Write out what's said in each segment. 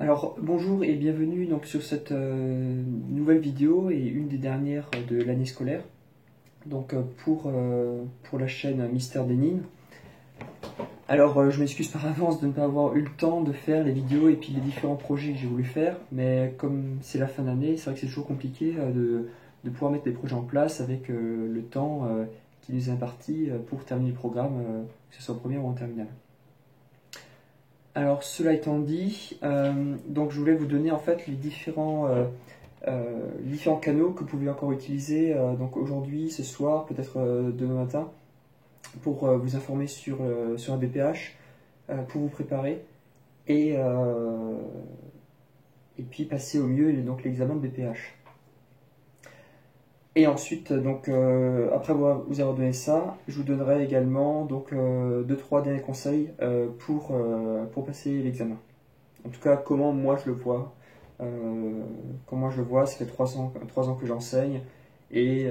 Alors bonjour et bienvenue donc sur cette nouvelle vidéo et une des dernières de l'année scolaire donc pour la chaîne Mystère Denin. Alors je m'excuse par avance de ne pas avoir eu le temps de faire les vidéos et puis les différents projets que j'ai voulu faire, mais comme c'est la fin d'année, c'est vrai que c'est toujours compliqué de pouvoir mettre des projets en place avec le temps qui nous est imparti pour terminer le programme, que ce soit en première ou en terminale. Alors cela étant dit, donc je voulais vous donner en fait les différents canaux que vous pouvez encore utiliser donc aujourd'hui, ce soir, peut-être demain matin, pour vous informer sur un BPH, pour vous préparer et, et puis passer au mieux donc l'examen de BPH. Et ensuite, donc, après vous avoir donné ça, je vous donnerai également donc 2-3 derniers conseils pour passer l'examen. En tout cas, comment moi je le vois. Comment je le vois, ça fait 3 ans que j'enseigne, et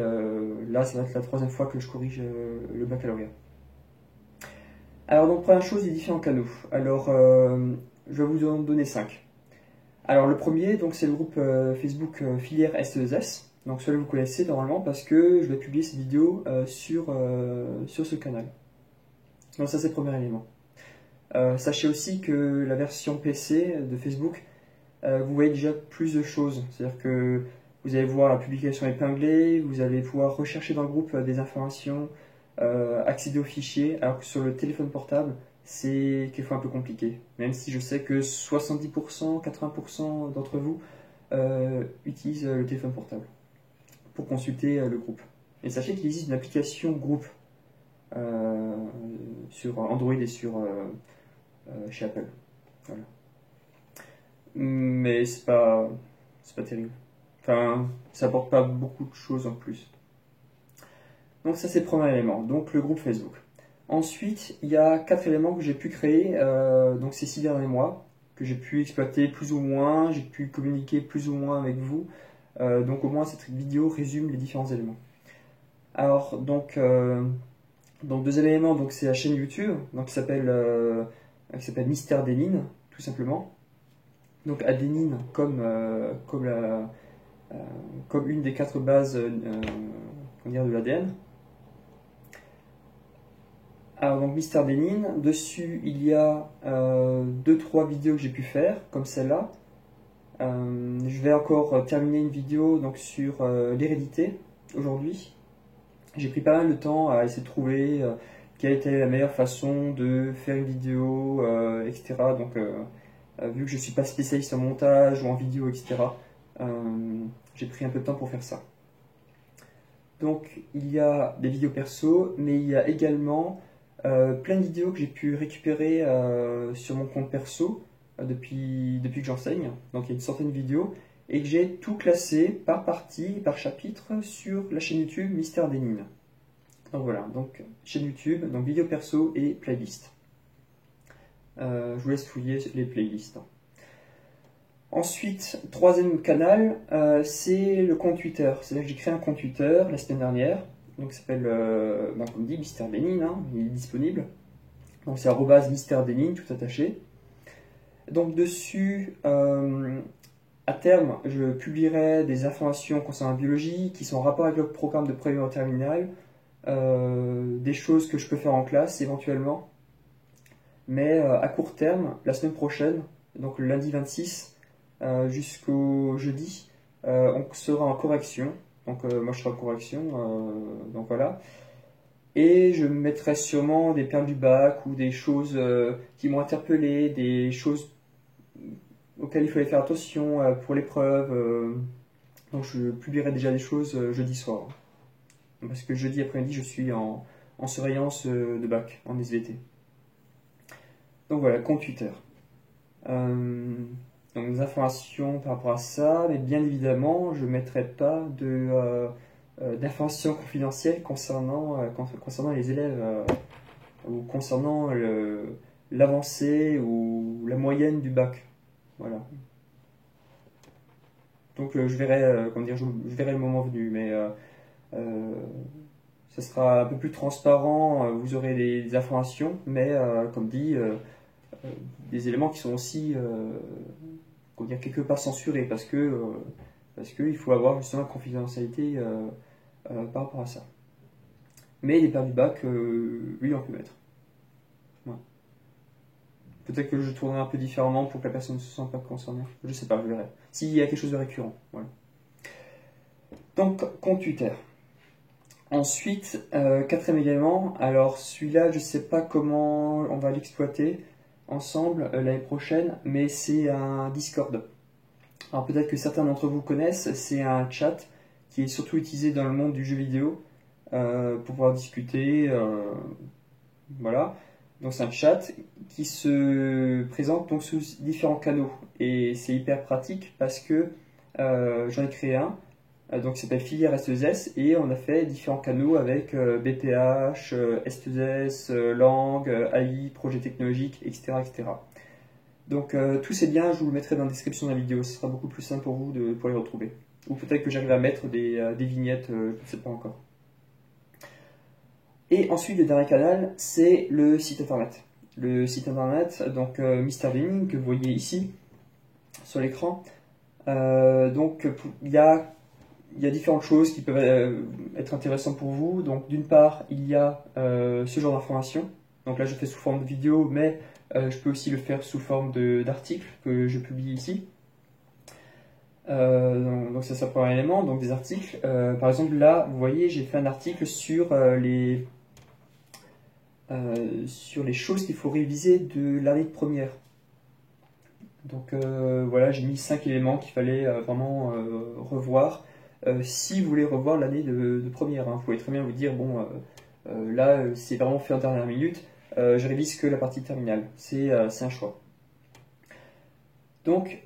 là, ça va être la 3e fois que je corrige le baccalauréat. Alors, donc, première chose, les différents canaux. Alors, je vais vous en donner 5. Alors, le premier, donc, c'est le groupe Facebook filière SE2S. Donc celui-là vous connaissez normalement parce que je vais publier cette vidéo sur ce canal. Donc ça c'est le premier élément. Sachez aussi que la version PC de Facebook, vous voyez déjà plus de choses. C'est-à-dire que vous allez voir la publication épinglée, vous allez pouvoir rechercher dans le groupe des informations, accéder aux fichiers, alors que sur le téléphone portable, c'est quelquefois un peu compliqué. Même si je sais que 70%, 80% d'entre vous utilisent le téléphone portable pour consulter le groupe. Et sachez qu'il existe une application groupe sur Android et chez Apple. Voilà. Mais c'est pas terrible. Enfin, ça apporte pas beaucoup de choses en plus. Donc ça c'est le premier élément, donc le groupe Facebook. Ensuite, il y a 4 éléments que j'ai pu créer donc ces 6 derniers mois, que j'ai pu exploiter plus ou moins, j'ai pu communiquer plus ou moins avec vous. Donc au moins cette vidéo résume les différents éléments. Alors donc deuxième élément, donc c'est la chaîne YouTube, donc qui s'appelle Mystère Denin, tout simplement. Donc Adenine comme une des 4 bases de l'ADN. Alors donc Mystère Denin, dessus il y a 2-3 vidéos que j'ai pu faire, comme celle-là. Je vais encore terminer une vidéo donc, sur l'hérédité aujourd'hui. J'ai pris pas mal de temps à essayer de trouver quelle était la meilleure façon de faire une vidéo, etc. Donc, vu que je ne suis pas spécialiste en montage ou en vidéo, etc., j'ai pris un peu de temps pour faire ça. Donc, il y a des vidéos perso, mais il y a également plein de vidéos que j'ai pu récupérer sur mon compte perso depuis que j'enseigne. Donc, il y a une centaine de vidéos et que j'ai tout classé par partie, par chapitre sur la chaîne YouTube Mystère Denin. Donc voilà, donc chaîne YouTube, donc vidéo perso et playlist. Je vous laisse fouiller les playlists. Ensuite, 3e canal, c'est le compte Twitter. C'est-à-dire que j'ai créé un compte Twitter la semaine dernière, donc ça s'appelle, comme dit, Mystère Denin, hein, il est disponible. Donc c'est @Mystère Denin, tout attaché. Donc dessus, à terme, je publierai des informations concernant la biologie qui sont en rapport avec le programme de première terminale, des choses que je peux faire en classe éventuellement. Mais à court terme, la semaine prochaine, donc le lundi 26 jusqu'au jeudi, on sera en correction. Donc moi je serai en correction, donc voilà. Et je mettrai sûrement des perles du bac ou des choses qui m'ont interpellé, des choses auxquelles il fallait faire attention pour l'épreuve. Donc je publierai déjà des choses jeudi soir. Parce que jeudi après-midi, je suis en surveillance de bac, en SVT. Donc voilà, compte Twitter. Donc des informations par rapport à ça, mais bien évidemment, je ne mettrai pas d'informations confidentielles concernant les élèves ou concernant l'avancée ou la moyenne du bac. Voilà. Donc je verrai, je verrai le moment venu, mais ça sera un peu plus transparent, vous aurez des informations, mais comme dit, des éléments qui sont aussi comment dire, quelque part censuré parce que il faut avoir justement la confidentialité par rapport à ça. Mais les paires du bac, oui, on peut mettre. Ouais. Peut-être que je tournerai un peu différemment pour que la personne ne se sente pas concernée. Je sais pas, je verrai. S'il y a quelque chose de récurrent. Voilà. Donc, compte Twitter. Ensuite, quatrième élément, alors celui-là, je ne sais pas comment on va l'exploiter ensemble l'année prochaine, mais c'est un Discord. Alors peut-être que certains d'entre vous connaissent, c'est un chat qui est surtout utilisé dans le monde du jeu vidéo pour pouvoir discuter, voilà. Donc c'est un chat qui se présente donc sous différents canaux et c'est hyper pratique parce que j'en ai créé un. Donc ça s'appelle Filière S2S et on a fait différents canaux avec BPH, S2S, Lang, AI, projet technologique, etc. etc. Donc tous ces liens, je vous le mettrai dans la description de la vidéo, ce sera beaucoup plus simple pour vous pour les retrouver. Ou peut-être que j'arrive à mettre des vignettes, je ne sais pas encore. Et ensuite, le dernier canal, c'est le site internet. Le site internet, donc Mr Gaming, que vous voyez ici, sur l'écran. Donc il y a différentes choses qui peuvent être intéressantes pour vous. Donc d'une part, il y a ce genre d'informations. Donc là, je fais sous forme de vidéo, mais je peux aussi le faire sous forme d'articles que je publie ici. Donc ça, c'est le premier élément, donc des articles. Par exemple, là, vous voyez, j'ai fait un article sur les choses qu'il faut réviser de l'année de première. Donc voilà, j'ai mis 5 éléments qu'il fallait vraiment revoir. Si vous voulez revoir l'année de première, hein, vous pouvez très bien vous dire, bon, là, c'est vraiment fait en dernière minute, je révise que la partie terminale. C'est un choix. Donc,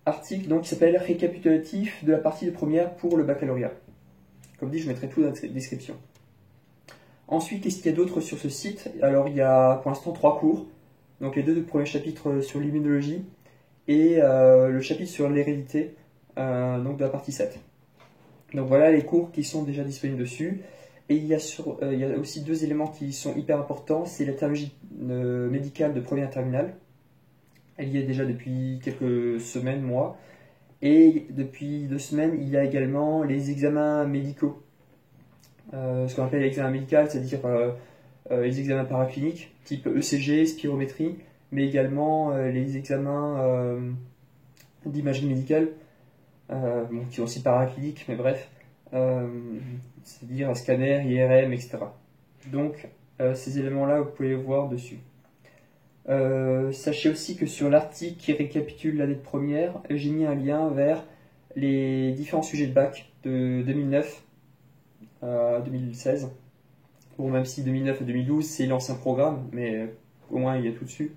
article donc, qui s'appelle Récapitulatif de la partie de première pour le baccalauréat. Comme dit, je mettrai tout dans la description. Ensuite, qu'est-ce qu'il y a d'autre sur ce site? Alors, il y a pour l'instant 3 cours. Donc, les 2 premiers chapitres sur l'immunologie et le chapitre sur l'hérédité, donc de la partie 7. Donc voilà les cours qui sont déjà disponibles dessus. Et il y a aussi 2 éléments qui sont hyper importants. C'est la terminologie médicale de première terminale. Elle y est déjà depuis quelques semaines, mois. Et depuis 2 semaines, il y a également les examens médicaux. Ce qu'on appelle l'examen médical, c'est-à-dire les examens paracliniques, type ECG, spirométrie, mais également les examens d'imagerie médicale, qui sont aussi paracliniques, mais bref, c'est-à-dire scanner, IRM, etc. Donc, ces éléments-là, vous pouvez les voir dessus. Sachez aussi que sur l'article qui récapitule l'année de première, j'ai mis un lien vers les différents sujets de bac de 2009 à 2016. Bon, même si 2009 à 2012 c'est l'ancien programme, mais au moins il y a tout dessus.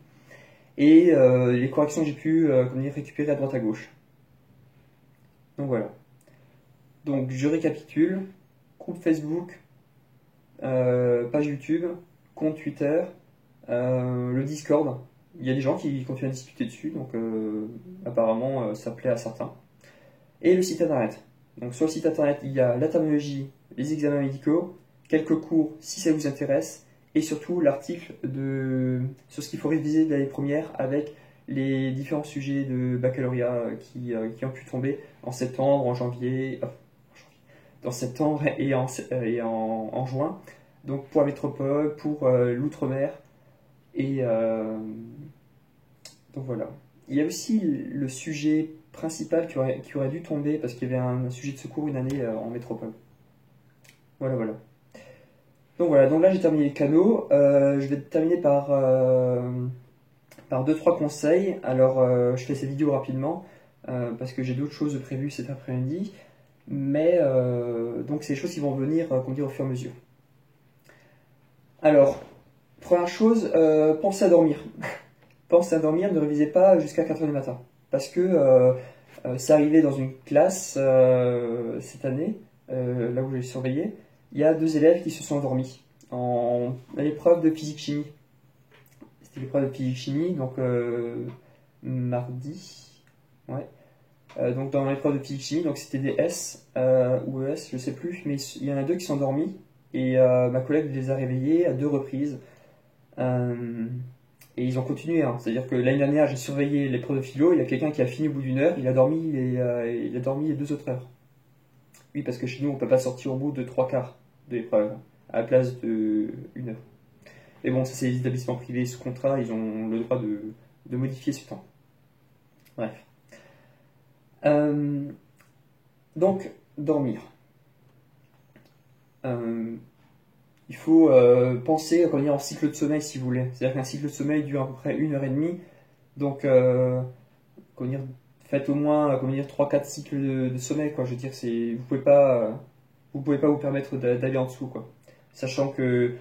Et les corrections que j'ai pu récupérer à droite à gauche. Donc voilà. Donc je récapitule. Groupe Facebook, page YouTube, compte Twitter, le Discord. Il y a des gens qui continuent à discuter dessus, donc apparemment ça plaît à certains. Et le site internet. Donc sur le site internet, il y a la terminologie, les examens médicaux, quelques cours si ça vous intéresse, et surtout l'article sur ce qu'il faut réviser de l'année première avec les différents sujets de baccalauréat qui ont pu tomber en septembre, en janvier, en septembre et en juin. Donc pour la métropole, pour l'outre-mer, et donc voilà. Il y a aussi le sujet principal qui aurait dû tomber parce qu'il y avait un sujet de secours une année en métropole. Voilà, voilà. Donc voilà, donc là j'ai terminé les canaux. Je vais terminer par 2-3 conseils. Alors je fais cette vidéo rapidement parce que j'ai d'autres choses prévues cet après-midi. Mais donc c'est des choses qui vont venir au fur et à mesure. Alors, première chose, pensez à dormir. Pensez à dormir, ne révisez pas jusqu'à 4h du matin. Parce que c'est arrivé dans une classe cette année, là où j'ai surveillé, il y a 2 élèves qui se sont endormis à l'épreuve de physique-chimie. C'était l'épreuve de physique-chimie, donc mardi. Ouais. Donc dans l'épreuve de physique-chimie, donc c'était des S ou ES, je sais plus, mais il y en a 2 qui sont endormis et ma collègue les a réveillés à 2 reprises. Et ils ont continué, hein. C'est-à-dire que l'année dernière, j'ai surveillé l'épreuve de philo, il y a quelqu'un qui a fini au bout d'une heure, il a dormi les 2 autres heures. Oui, parce que chez nous, on ne peut pas sortir au bout de 3 quarts de l'épreuve, à la place de 1 heure. Mais bon, ça c'est les établissements privés sous contrat, ils ont le droit de modifier ce temps. Bref. Donc, dormir. Il faut penser comment dire, en cycle de sommeil si vous voulez. C'est-à-dire qu'un cycle de sommeil dure à peu près 1 heure et demie. Donc, comment dire, faites au moins 3-4 cycles de sommeil. Quoi. Je veux dire, vous pouvez pas vous permettre d'aller en dessous. Quoi. Sachant que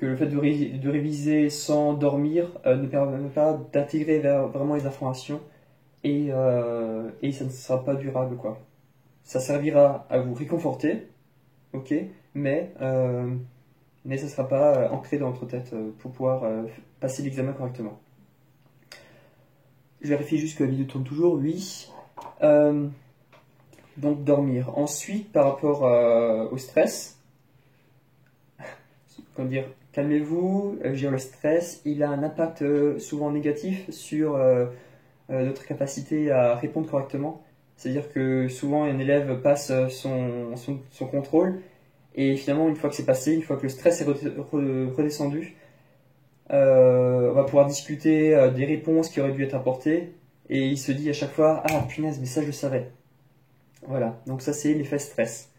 le fait de réviser sans dormir ne permet pas d'intégrer vraiment les informations et ça ne sera pas durable. Quoi. Ça servira à vous réconforter, ok, mais ça ne sera pas ancré dans votre tête pour pouvoir passer l'examen correctement. Je vérifie juste que la vidéo tourne toujours, oui. Donc dormir. Ensuite, par rapport au stress, comment dire, calmez-vous, le stress, il a un impact souvent négatif sur notre capacité à répondre correctement. C'est-à-dire que souvent un élève passe son contrôle et finalement une fois que c'est passé, une fois que le stress est redescendu, on va pouvoir discuter des réponses qui auraient dû être apportées et il se dit à chaque fois ah punaise mais ça je le savais. Voilà, donc ça c'est l'effet stress.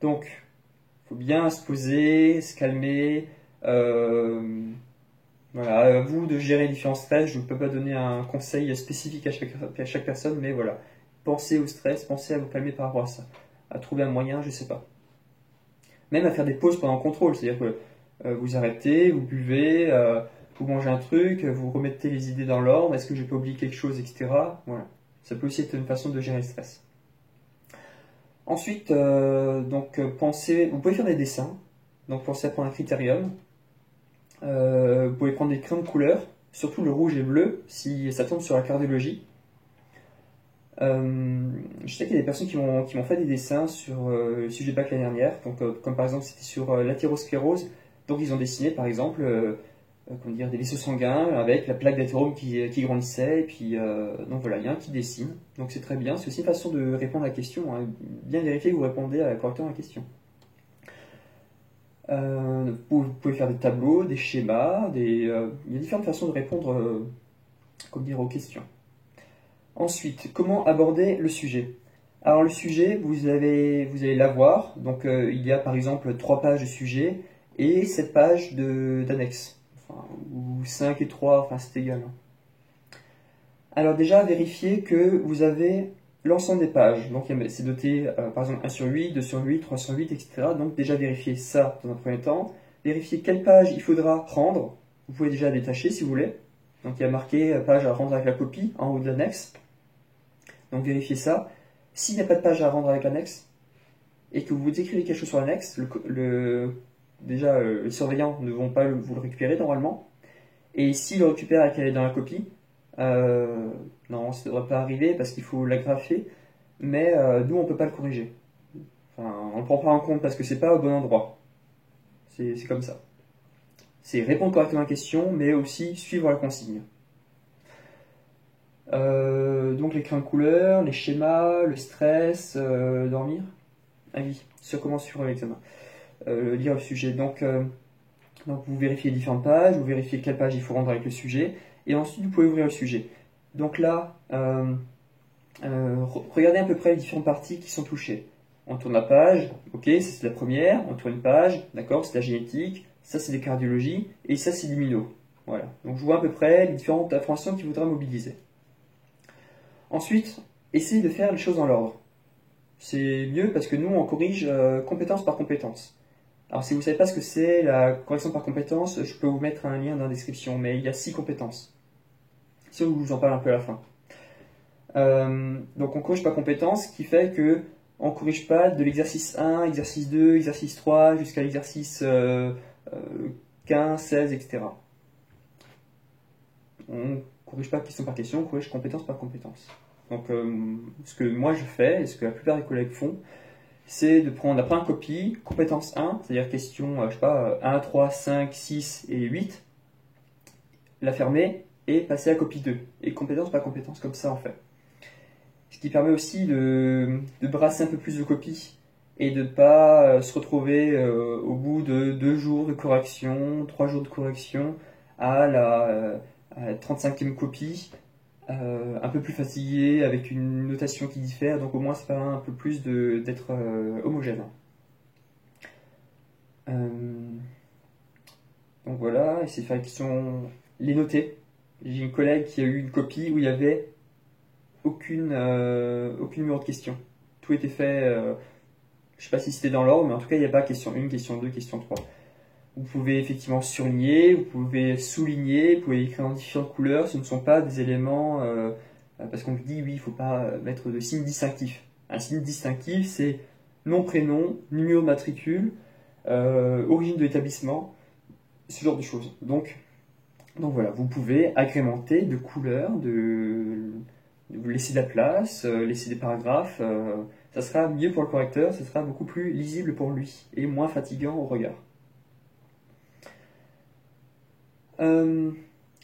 Donc il faut bien se poser, se calmer. Voilà, à vous de gérer les différents stress. Je ne peux pas donner un conseil spécifique à chaque personne, mais voilà. Pensez au stress, pensez à vous calmer par rapport à ça. À trouver un moyen, je sais pas. Même à faire des pauses pendant le contrôle, c'est-à-dire que vous arrêtez, vous buvez, vous mangez un truc, vous remettez les idées dans l'ordre, est-ce que j'ai pas oublié quelque chose, etc. Voilà. Ça peut aussi être une façon de gérer le stress. Ensuite, pensez, vous pouvez faire des dessins, donc pensez à prendre un critérium. Vous pouvez prendre des crayons de couleur, surtout le rouge et le bleu, si ça tombe sur la cardiologie. Je sais qu'il y a des personnes qui m'ont fait des dessins sur le sujet de bac l'année dernière, donc, comme par exemple c'était sur l'athérosclérose, donc ils ont dessiné par exemple des vaisseaux sanguins avec la plaque d'athérome qui grandissait, et puis donc voilà, il y a un qui dessine, donc c'est très bien, c'est aussi une façon de répondre à la question, hein. Bien vérifier que vous répondez correctement à la question. Vous pouvez faire des tableaux, des schémas, il y a différentes façons de répondre aux questions. Ensuite, comment aborder le sujet? Alors le sujet, vous allez l'avoir, donc il y a par exemple 3 pages de sujet et 7 pages d'annexe, ou 5 et 3, enfin c'est égal. Alors déjà, vérifiez que vous avez l'ensemble des pages, donc c'est noté par exemple 1 sur 8, 2 sur 8, 3 sur 8, etc. Donc déjà vérifiez ça dans un premier temps, vérifiez quelle page il faudra rendre, vous pouvez déjà détacher si vous voulez, donc il y a marqué page à rendre avec la copie en haut de l'annexe. Donc vérifiez ça. S'il n'y a pas de page à rendre avec l'annexe, et que vous écrivez quelque chose sur l'annexe, les surveillants ne vont pas vous le récupérer normalement. Et s'ils le récupèrent et qu'elle est dans la copie, non, ça ne devrait pas arriver parce qu'il faut l'agrafer, mais nous on ne peut pas le corriger. Enfin, on ne le prend pas en compte parce que c'est pas au bon endroit. C'est comme ça. C'est répondre correctement à la question, mais aussi suivre la consigne. Donc les crayons de couleur, les schémas, le stress, dormir. Ah oui, sur comment suivre l'examen. Lire le sujet. Donc vous vérifiez les différentes pages, vous vérifiez quelle page il faut rendre avec le sujet, et ensuite vous pouvez ouvrir le sujet. Donc là, regardez à peu près les différentes parties qui sont touchées. On tourne la page, ok, ça c'est la première, on tourne une page, d'accord, c'est la génétique, ça c'est les cardiologies, et ça c'est l'immuno. Voilà, donc je vois à peu près les différentes informations qu'il faudra mobiliser. Ensuite, essayez de faire les choses dans l'ordre. C'est mieux parce que nous, on corrige compétence par compétence. Alors, si vous ne savez pas ce que c'est la correction par compétence, je peux vous mettre un lien dans la description, mais il y a 6 compétences. Si on vous en parle un peu à la fin. Donc, on corrige par compétence, ce qui fait que on ne corrige pas de l'exercice 1, exercice 2, exercice 3, jusqu'à l'exercice 15, 16, etc. On ne corrige pas question par question, on corrige compétence par compétence. Donc, ce que moi je fais, et ce que la plupart des collègues font, c'est de prendre la première copie, compétence 1, c'est-à-dire question, 1, 3, 5, 6 et 8. la fermer et passer à copie 2. Et compétence par compétence, comme ça en fait. Ce qui permet aussi de brasser un peu plus de copies et de ne pas se retrouver au bout de 2 jours de correction, 3 jours de correction à la 35e copie, un peu plus fatigué avec une notation qui diffère, donc au moins ça permet un peu plus d'être homogène. Donc voilà, essayer de faire une question, les noter. J'ai une collègue qui a eu une copie où il y avait aucun numéro de question. Tout était fait, je sais pas si c'était dans l'ordre, mais en tout cas il n'y a pas question 1, question 2, question 3. Vous pouvez effectivement surligner, vous pouvez souligner, vous pouvez écrire en différentes couleurs, ce ne sont pas des éléments, parce qu'on vous dit oui, il ne faut pas mettre de signe distinctif. Un signe distinctif, c'est nom, prénom, numéro de matricule, origine de l'établissement, ce genre de choses. Donc voilà, vous pouvez agrémenter de couleurs, vous laisser de la place, laisser des paragraphes, ça sera mieux pour le correcteur, ça sera beaucoup plus lisible pour lui et moins fatigant au regard.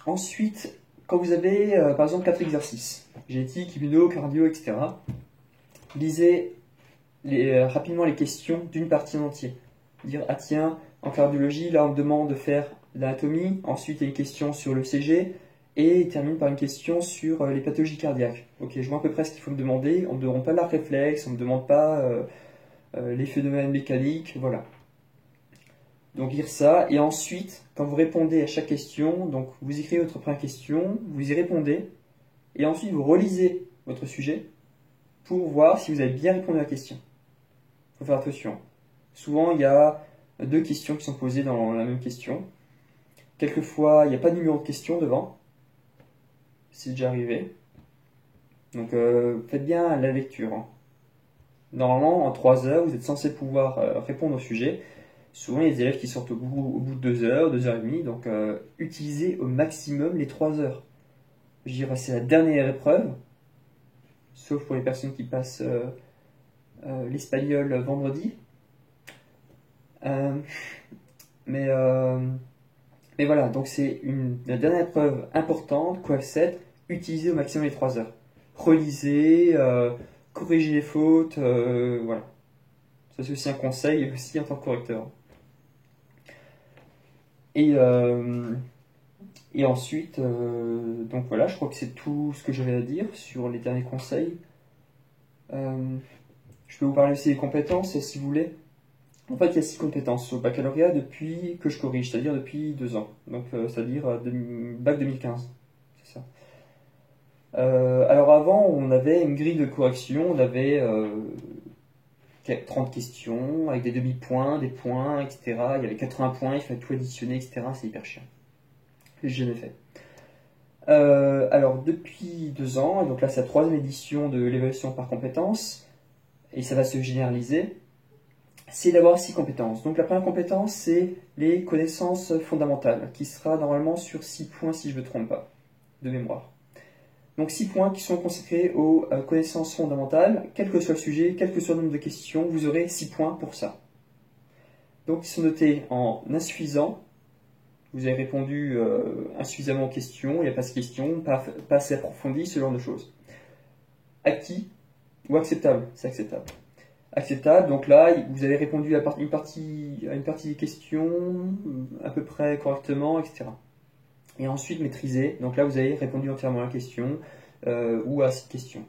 Ensuite, quand vous avez par exemple 4 exercices, génétique, immuno, cardio, etc., lisez rapidement les questions d'une partie en entier. Dire, ah tiens, en cardiologie, là on me demande de faire l'anatomie, ensuite il y a une question sur le CG, et il termine par une question sur les pathologies cardiaques. Ok, je vois à peu près ce qu'il faut me demander, on ne me demande pas l'arc réflexe, on ne me demande pas les phénomènes mécaniques, voilà. Donc lire ça, et ensuite, quand vous répondez à chaque question, donc vous écrivez votre première question, vous y répondez, et ensuite vous relisez votre sujet pour voir si vous avez bien répondu à la question. Il faut faire attention. Souvent, il y a 2 questions qui sont posées dans la même question. Quelquefois, il n'y a pas de numéro de question devant. C'est déjà arrivé. Donc faites bien la lecture. Hein. Normalement, en 3 heures, vous êtes censé pouvoir répondre au sujet. Souvent, il y a des élèves qui sortent au bout de 2 heures, 2 heures et demie. Donc utilisez au maximum les 3 heures. Je dirais c'est la dernière épreuve. Sauf pour les personnes qui passent l'espagnol vendredi. Mais voilà, donc c'est la dernière épreuve importante, Coef 7, utilisez au maximum les 3 heures. Relisez, corrigez les fautes, voilà. Ça c'est aussi un conseil, aussi en tant que correcteur. Et ensuite, donc voilà, je crois que c'est tout ce que j'avais à dire sur les derniers conseils. Je peux vous parler aussi des compétences, si vous voulez. En fait, il y a 6 compétences au baccalauréat depuis que je corrige, c'est-à-dire depuis 2 ans. Donc, c'est-à-dire bac 2015. C'est ça. Alors avant, on avait une grille de correction, on avait 30 questions avec des demi-points, des points, etc. Il y avait 80 points, il fallait tout additionner, etc. C'est hyper chiant. J'ai jamais fait. Alors, depuis 2 ans, et donc là, c'est la 3e édition de l'évaluation par compétences, et ça va se généraliser. C'est d'avoir 6 compétences. Donc la première compétence, c'est les connaissances fondamentales, qui sera normalement sur 6 points si je ne me trompe pas, de mémoire. Donc 6 points qui sont consacrés aux connaissances fondamentales, quel que soit le sujet, quel que soit le nombre de questions, vous aurez 6 points pour ça. Donc ils sont notés en insuffisant, vous avez répondu insuffisamment aux questions, il n'y a pas de questions, pas assez approfondi, ce genre de choses. Acquis ou acceptable, c'est acceptable. Acceptable, donc là, vous avez répondu à une partie des questions à peu près correctement, etc. Et ensuite, maîtrisé, donc là, vous avez répondu entièrement à la question ou à cette question.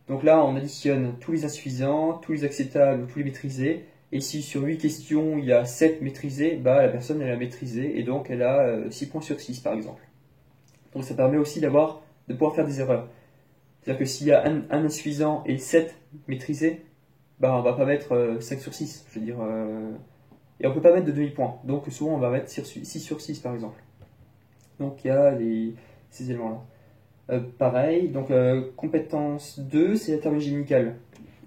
Donc là, on additionne tous les insuffisants, tous les acceptables, tous les maîtrisés, et si sur 8 questions, il y a 7 maîtrisés, bah, la personne, elle a maîtrisé, et donc elle a 6 points sur 6, par exemple. Donc ça permet aussi de pouvoir faire des erreurs. C'est-à-dire que s'il y a un insuffisant et 7 maîtrisés, bah, on va pas mettre 5 sur 6, je veux dire, et on peut pas mettre de demi-points. Donc souvent on va mettre 6 sur 6 par exemple. Donc il y a ces éléments-là. Pareil, donc compétence 2, c'est la terminologie médicale.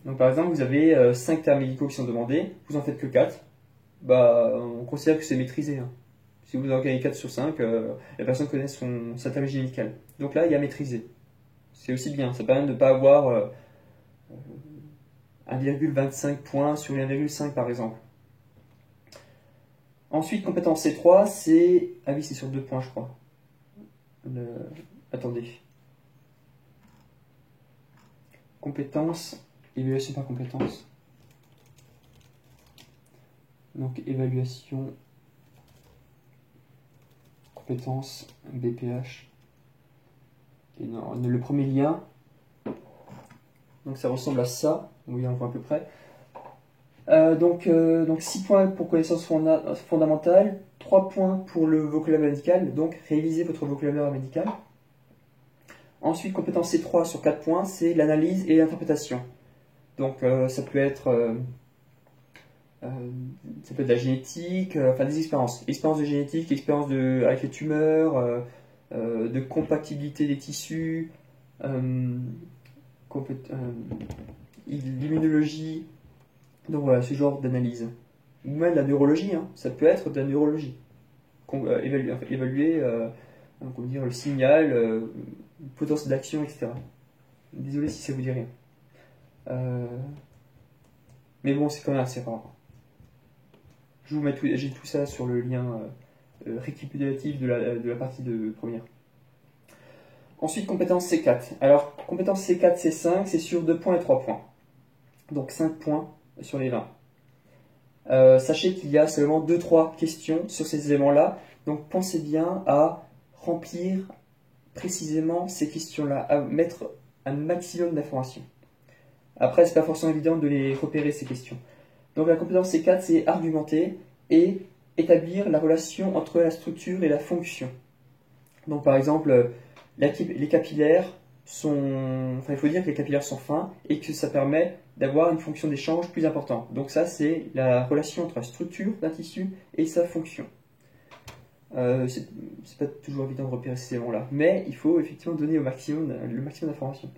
Donc par exemple, vous avez 5 termes médicaux qui sont demandés, vous en faites que 4, bah, on considère que c'est maîtrisé. Hein. Si vous en gagnez 4 sur 5, la personne connaît sa terminologie médicale. Donc là, il y a maîtrisé. C'est aussi bien, ça permet de ne pas avoir 1,25 points sur 1,5 par exemple. Ensuite, compétence C3, c'est... Ah oui, c'est sur 2 points, je crois. Attendez. Compétences, évaluation par compétences. Donc évaluation, compétences, BPH. Et non, le premier lien, donc ça ressemble à ça, oui on voit à peu près. Donc 6 points pour connaissances fondamentales, 3 points pour le vocabulaire médical, donc révisez votre vocabulaire médical. Ensuite, compétence C3 sur 4 points, c'est l'analyse et l'interprétation. Donc ça peut être de la génétique, enfin des expériences. Expérience de génétique, expérience avec les tumeurs, de compatibilité des tissus, l'immunologie. Donc voilà, ce genre d'analyse. Ou même la neurologie, hein. Ça peut être de la neurologie. Évaluer comment dire, le signal, potentiel d'action, etc. Désolé si ça vous dit rien. Mais bon, c'est quand même assez rare. Je vous mets j'ai tout ça sur le lien récapitulatif de la partie de première. Ensuite, compétence C4. Alors, compétence C4, C5, c'est sur 2 points et 3 points. Donc 5 points sur les 20. Sachez qu'il y a seulement 2-3 questions sur ces éléments-là. Donc pensez bien à remplir précisément ces questions-là, à mettre un maximum d'informations. Après, c'est pas forcément évident de les repérer, ces questions. Donc la compétence C4, c'est argumenter et établir la relation entre la structure et la fonction. Donc par exemple, les capillaires sont... Enfin, il faut dire que les capillaires sont fins et que ça permet d'avoir une fonction d'échange plus importante. Donc ça, c'est la relation entre la structure d'un tissu et sa fonction. C'est pas toujours évident de repérer ces éléments-là, mais il faut effectivement donner le maximum d'informations.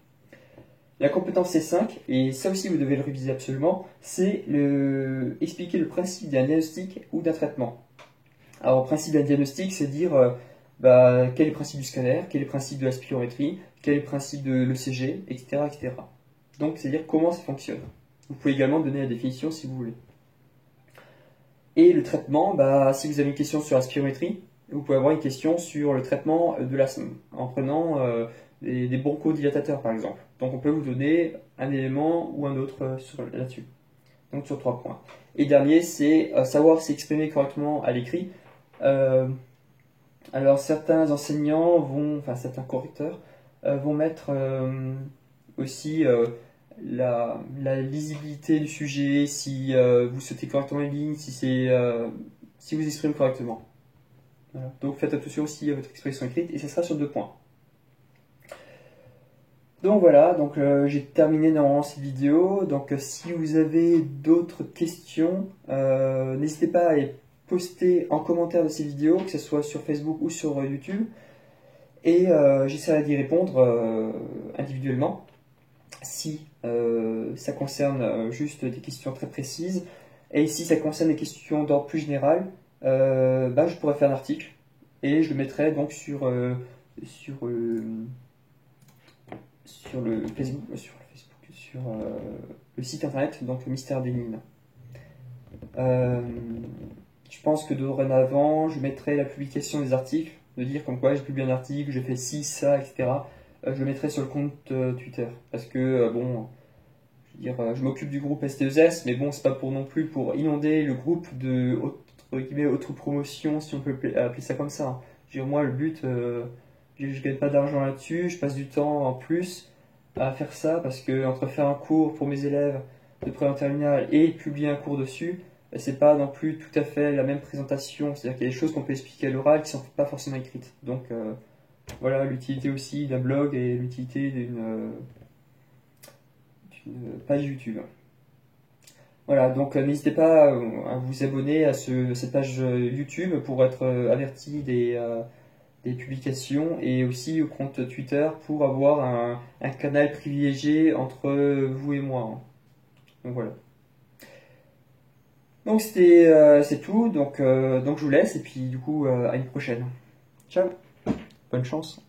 La compétence C5, et ça aussi vous devez le réviser absolument, c'est expliquer le principe d'un diagnostic ou d'un traitement. Alors, le principe d'un diagnostic, c'est dire quel est le principe du scanner, quel est le principe de la spirométrie, quel est le principe de l'ECG, etc., etc. Donc, c'est dire comment ça fonctionne. Vous pouvez également donner la définition si vous voulez. Et le traitement, si vous avez une question sur la spirométrie, vous pouvez avoir une question sur le traitement de l'asthme, en prenant des bronchodilatateurs par exemple. Donc on peut vous donner un élément ou un autre là-dessus. Donc sur 3 points. Et dernier, c'est savoir s'exprimer correctement à l'écrit. Alors certains enseignants certains correcteurs vont mettre aussi la lisibilité du sujet, si vous sautez correctement les lignes, si vous exprimez correctement. Voilà. Donc faites attention aussi à votre expression écrite et ce sera sur 2 points. Donc voilà, donc j'ai terminé normalement cette vidéo. Donc si vous avez d'autres questions, n'hésitez pas à les poster en commentaire de ces vidéos, que ce soit sur Facebook ou sur YouTube. Et j'essaierai d'y répondre individuellement. Si ça concerne juste des questions très précises, et si ça concerne des questions d'ordre plus général, je pourrais faire un article et je le mettrai donc sur le Facebook, sur le site internet, donc le Mystère des Mines. Je pense que dorénavant, je mettrai la publication des articles, de dire comme quoi j'ai publié un article, j'ai fait ci, ça, etc. Je le mettrai sur le compte Twitter, parce que je m'occupe du groupe ST2S, mais bon, c'est pas non plus pour inonder le groupe de autopromotion, si on peut appeler ça comme ça. Hein. Je veux dire, moi, le but, je gagne pas d'argent là-dessus, je passe du temps en plus à faire ça, parce que entre faire un cours pour mes élèves de première terminale et publier un cours dessus, c'est pas non plus tout à fait la même présentation. C'est-à-dire qu'il y a des choses qu'on peut expliquer à l'oral qui sont pas forcément écrites. Donc voilà l'utilité aussi d'un blog et l'utilité d'une page YouTube. Voilà, donc n'hésitez pas à vous abonner à cette page YouTube pour être averti des publications, et aussi au compte Twitter pour avoir un canal privilégié entre vous et moi. Hein. Donc voilà. Donc c'est tout, donc je vous laisse, et puis du coup à une prochaine. Ciao, bonne chance.